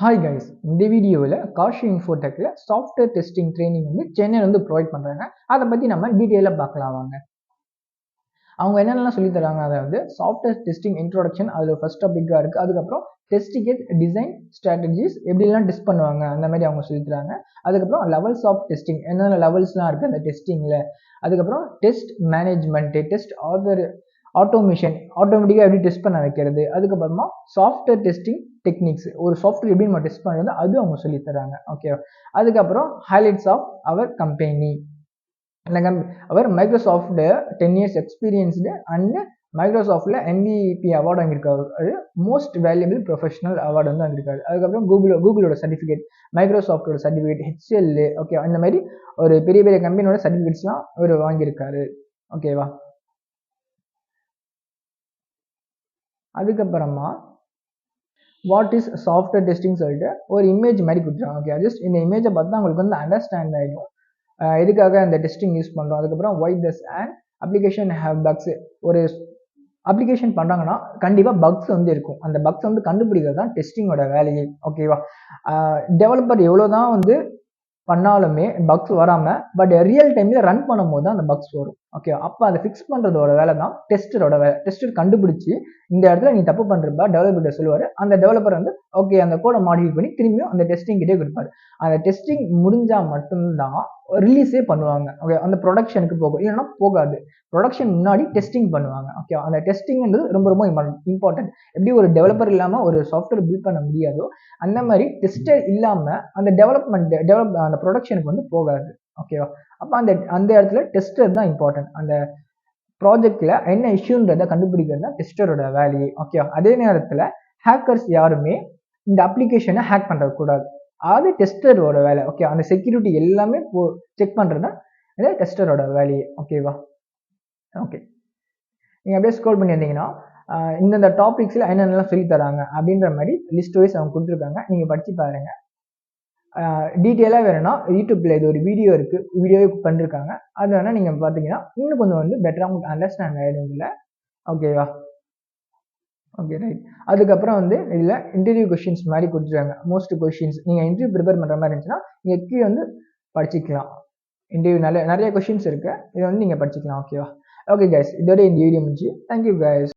Hi guys, இந்த வீடியோவில் Cauchy இன்ஃபோடெக்கில் software testing training வந்து சென்னையில் வந்து ப்ரொவைட் பண்ணுறாங்க. அதை பற்றி நம்ம டீட்டெயிலாக பார்க்கலாம் வாங்க. அவங்க என்னென்னலாம் சொல்லி தராங்க, அதை வந்து சாஃப்ட்வேர் டெஸ்டிங் இன்ட்ரோடக்ஷன் அதில் ஃபர்ஸ்ட் டாபிக்காக இருக்குது. அதுக்கப்புறம் டெஸ்டிகேட் டிசைன் ஸ்ட்ராட்டஜிஸ் எப்படிலாம் டெஸ்ட் பண்ணுவாங்க அந்த மாதிரி அவங்க சொல்லி தராங்க. அதுக்கப்புறம் லெவல்ஸ் ஆஃப் டெஸ்டிங், என்னென்ன லெவல்ஸ்லாம் இருக்குது அந்த டெஸ்டிங்கில். அதுக்கப்புறம் டெஸ்ட் மேனேஜ்மெண்ட்டு, டெஸ்ட் ஆட்டோமேட்டிக்காக எப்படி டெஸ்ட் பண்ண வைக்கிறது. அதுக்கப்புறமா சாஃப்ட்வேர் டெஸ்டிங் டெக்னிக்ஸ், ஒரு சாஃப்ட்வேர் எப்படி நம்ம டெஸ்ட் பண்ணுறது அது அவங்க சொல்லி தராங்க. ஓகே, அதுக்கப்புறம் ஹைலைட்ஸ் ஆஃப் அவர் கம்பெனி. அவர் மைக்ரோசாஃப்ட் 10 years எக்ஸ்பீரியன்ஸ்டு அண்ட் மைக்ரோசாஃப்டில் MVP அவார்டு வாங்கியிருக்காரு. மோஸ்ட் வேல்யூபிள் ப்ரொஃபஷனல் அவார்டு வந்து வாங்கியிருக்காரு. அதுக்கப்புறம் கூகுளோட சர்டிஃபிகேட், மைக்ரோசாஃப்டோட சர்டிஃபிகேட், HCL, ஓகே, அந்த மாதிரி ஒரு பெரிய பெரிய கம்பெனியோட சர்டிஃபிகேட்ஸ்லாம் அவர் வாங்கியிருக்காரு. ஓகேவா. அதுக்கப்புறமா வாட் இஸ் சாஃப்ட்வேர் டெஸ்டிங் சொல்லிட்டு ஒரு இமேஜ் மாதிரி கொடுத்துருவாங்க. ஓகே, ஜஸ்ட் இந்த இமேஜை பார்த்தா உங்களுக்கு வந்து அண்டர்ஸ்டாண்ட் ஆகிடும் எதுக்காக அந்த டெஸ்டிங் யூஸ் பண்ணுறோம். அதுக்கப்புறம் why this and application have bugs. ஒரு அப்ளிகேஷன் பண்ணுறாங்கன்னா கண்டிப்பாக பக்ஸ் வந்து இருக்கும். அந்த பக்ஸ் வந்து கண்டுபிடிக்கிறது தான் டெஸ்டிங்கோட வேலையே. ஓகேவா. டெவலப்பர் எவ்வளோ தான் வந்து பண்ணாலுமே பக்ஸ் வராமல், பட் ரியல் டைமில் ரன் பண்ணும் போது தான் அந்த பக்ஸ் வரும். ஓகே, அப்போ அதை ஃபிக்ஸ் பண்ணுறதோட வேலை தான் டெஸ்டரோட வேலை. டெஸ்டர் கண்டுபிடிச்சி இந்த இடத்துல நீ தப்பு பண்ணுறப்பா டெவலப்பர்கிட்ட சொல்லுவார். அந்த டெவலப்பர் வந்து ஓகே அந்த கோடை மாடிஃபை பண்ணி திரும்பியும் அந்த டெஸ்டிங் கிட்டே கொடுப்பாரு. அந்த டெஸ்டிங் முடிஞ்சால் மட்டும்தான் ரிலீஸே பண்ணுவாங்க. ஓகே, அந்த ப்ரொடக்ஷனுக்கு போகும், இல்லைன்னா போகாது. ப்ரொடக்ஷன் முன்னாடி டெஸ்டிங் பண்ணுவாங்க. ஓகே, அந்த டெஸ்டிங்ன்றது ரொம்ப ரொம்ப இம்பார்ட்டன்ட். எப்படி ஒரு டெவலப்பர் இல்லாமல் ஒரு சாஃப்ட்வேர் பில்ட் பண்ண முடியாதோ அந்த மாதிரி டெஸ்டர் இல்லாமல் அந்த அந்த ப்ரொடக்ஷனுக்கு வந்து போகாது. ஓகேவா. அப்போ அந்த இடத்துல டெஸ்டர் தான் இம்பார்ட்டன்ட். அந்த ப்ராஜெக்டில் என்ன இஷ்யூன்றதை கண்டுபிடிக்கிறது தான் டெஸ்டரோட வேலையே. ஓகே, அதே நேரத்தில் ஹேக்கர்ஸ் யாருமே இந்த அப்ளிகேஷனை ஹேக் பண்ணுறக்கூடாது. அது டெஸ்டரோட வேலை. ஓகே, அந்த செக்யூரிட்டி எல்லாமே செக் பண்ணுறது தான் இது டெஸ்டரோட வேலையே. ஓகேவா. ஓகே, நீங்கள் அப்படியே ஸ்க்ரோல் பண்ணி வந்தீங்கன்னா இந்தந்த டாபிக்ஸில் என்னென்னலாம் சொல்லி தராங்க அப்படின்ற மாதிரி லிஸ்ட் வைஸ் அவங்க கொடுத்துருக்காங்க. நீங்கள் படித்து பாருங்கள். டீட்டெயிலாக வேணும்னா யூடியூப்பில் இது ஒரு வீடியோ இருக்குது, வீடியோவே பண்ணிருக்காங்க. அது வேணால் நீங்கள் பார்த்தீங்கன்னா இன்னும் கொஞ்சம் வந்து பெட்டராக உங்களுக்கு அண்டர்ஸ்டாண்ட் ஆகிடும் இல்லை. ஓகேவா. Okay, right. அதுக்கப்புறம் வந்து இதில் இன்டர்வியூ கொஷின்ஸ் மாதிரி கொடுத்துருக்காங்க. மோஸ்ட் கொஷின்ஸ் நீங்கள் இன்டர்வியூ ப்ரிப்பேர் பண்ணுற மாதிரி இருந்துச்சுன்னா நீங்கள் கீழே வந்து படிச்சுக்கலாம். இன்டர்வியூ நிறைய கொஷின்ஸ் இருக்குது, இதை வந்து நீங்கள் படிச்சுக்கலாம். ஓகேவா. ஓகே கைஸ், இதோட இந்த வீடியோ முடிஞ்சு. Thank you guys.